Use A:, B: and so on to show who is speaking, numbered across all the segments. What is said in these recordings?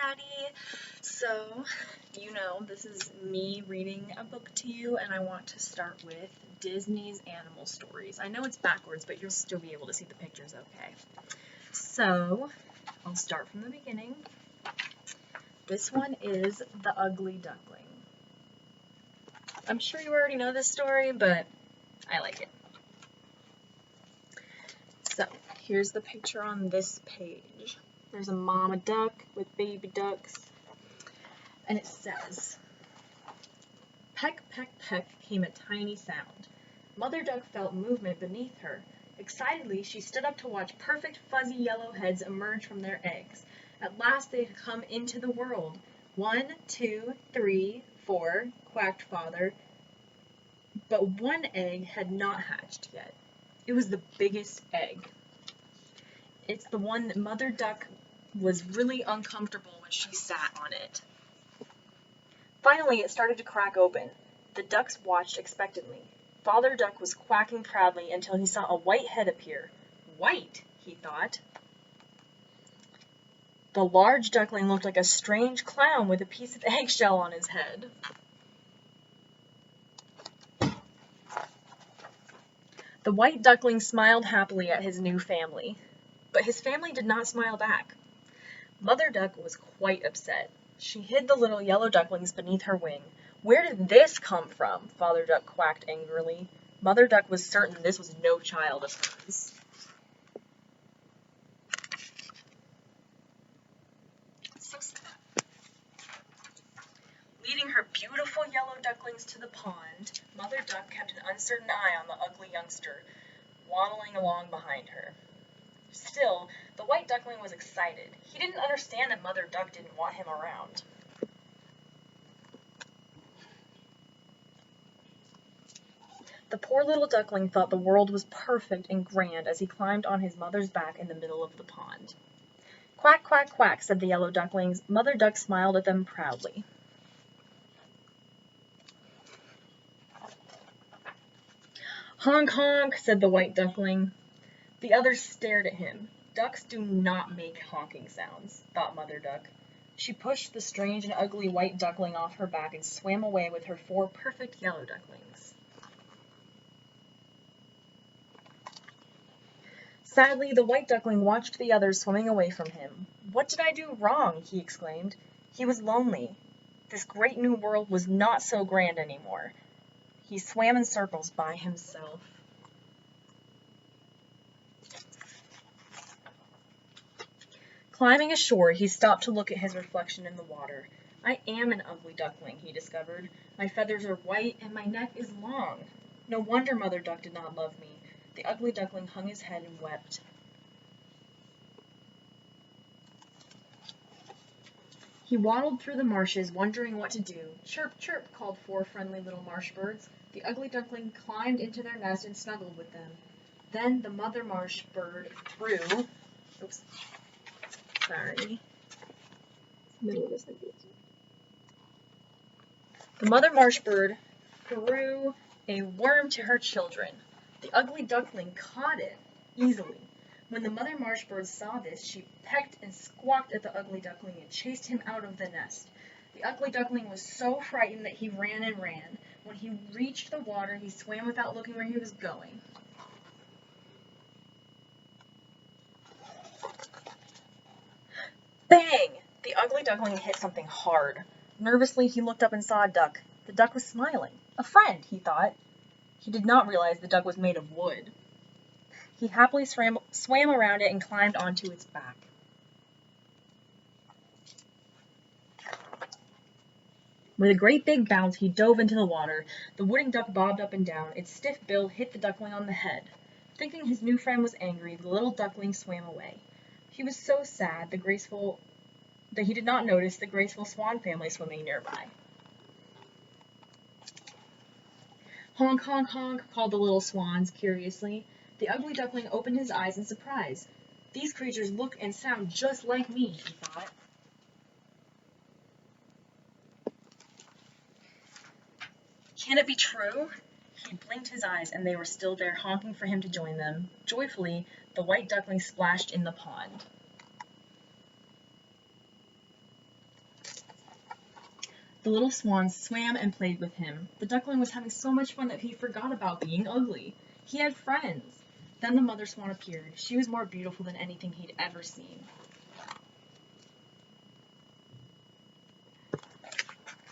A: Maddie. So, this is me reading a book to you, and I want to start with Disney's Animal Stories. I know it's backwards, but you'll still be able to see the pictures okay. So, I'll start from the beginning. This one is The Ugly Duckling. I'm sure you already know this story, but I like it. So, here's the picture on this page. There's a mama duck with baby ducks, and it says, "Peck, peck, peck came a tiny sound. Mother duck felt movement beneath her. Excitedly, she stood up to watch perfect fuzzy yellow heads emerge from their eggs. At last they had come into the world. 1, 2, 3, 4, quacked Father. But one egg had not hatched yet. It was the biggest egg. It's the one that Mother Duck was really uncomfortable when she sat on it. Finally, it started to crack open. The ducks watched expectantly. Father Duck was quacking proudly until he saw a white head appear. White, he thought. The large duckling looked like a strange clown with a piece of eggshell on his head. The white duckling smiled happily at his new family, but his family did not smile back. Mother Duck was quite upset. She hid the little yellow ducklings beneath her wing. Where did this come from? Father Duck quacked angrily. Mother Duck was certain this was no child of hers. So sad. Leading her beautiful yellow ducklings to the pond, Mother Duck kept an uncertain eye on the ugly youngster, waddling along behind her. Still, the white duckling was excited. He didn't understand that Mother Duck didn't want him around. The poor little duckling thought the world was perfect and grand as he climbed on his mother's back in the middle of the pond. Quack, quack, quack, said the yellow ducklings. Mother Duck smiled at them proudly. Honk, honk, said the white duckling. The others stared at him. Ducks do not make honking sounds, thought Mother Duck. She pushed the strange and ugly white duckling off her back and swam away with her 4 perfect yellow ducklings. Sadly, the white duckling watched the others swimming away from him. What did I do wrong? He exclaimed. He was lonely. This great new world was not so grand anymore. He swam in circles by himself. Climbing ashore, he stopped to look at his reflection in the water. I am an ugly duckling, he discovered. My feathers are white and my neck is long. No wonder Mother Duck did not love me. The ugly duckling hung his head and wept. He waddled through the marshes, wondering what to do. Chirp, chirp, called 4 friendly little marsh birds. The ugly duckling climbed into their nest and snuggled with them. Then the mother marsh bird threw... Oops. Sorry. Middle of the sentence. The mother marsh bird threw a worm to her children. The ugly duckling caught it easily. When the mother marsh bird saw this, she pecked and squawked at the ugly duckling and chased him out of the nest. The ugly duckling was so frightened that he ran and ran. When he reached the water, he swam without looking where he was going. Bang! The ugly duckling hit something hard. Nervously, he looked up and saw a duck. The duck was smiling. A friend, he thought. He did not realize the duck was made of wood. He happily swam around it and climbed onto its back. With a great big bounce, he dove into the water. The wooden duck bobbed up and down. Its stiff bill hit the duckling on the head. Thinking his new friend was angry, the little duckling swam away. He was so sad that he did not notice the graceful swan family swimming nearby. Honk, honk, honk, called the little swans curiously. The ugly duckling opened his eyes in surprise. These creatures look and sound just like me, he thought. Can it be true? He blinked his eyes, and they were still there, honking for him to join them. Joyfully, the white duckling splashed in the pond. The little swans swam and played with him. The duckling was having so much fun that he forgot about being ugly. He had friends. Then the mother swan appeared. She was more beautiful than anything he'd ever seen.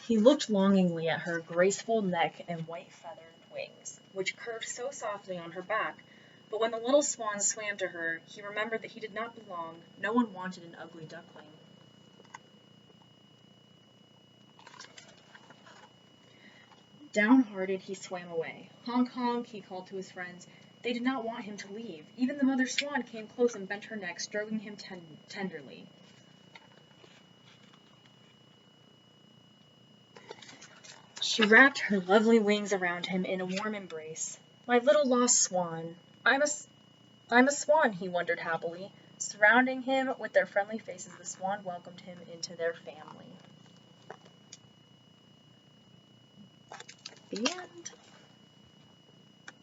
A: He looked longingly at her graceful neck and white feathered wings, which curved so softly on her back. But when the little swan swam to her, he remembered that he did not belong. No one wanted an ugly duckling. Downhearted, he swam away. Honk, honk, he called to his friends. They did not want him to leave. Even the mother swan came close and bent her neck, stroking him tenderly. She wrapped her lovely wings around him in a warm embrace. My little lost swan. I'm a swan, he wondered happily. Surrounding him with their friendly faces, the swan welcomed him into their family. The end.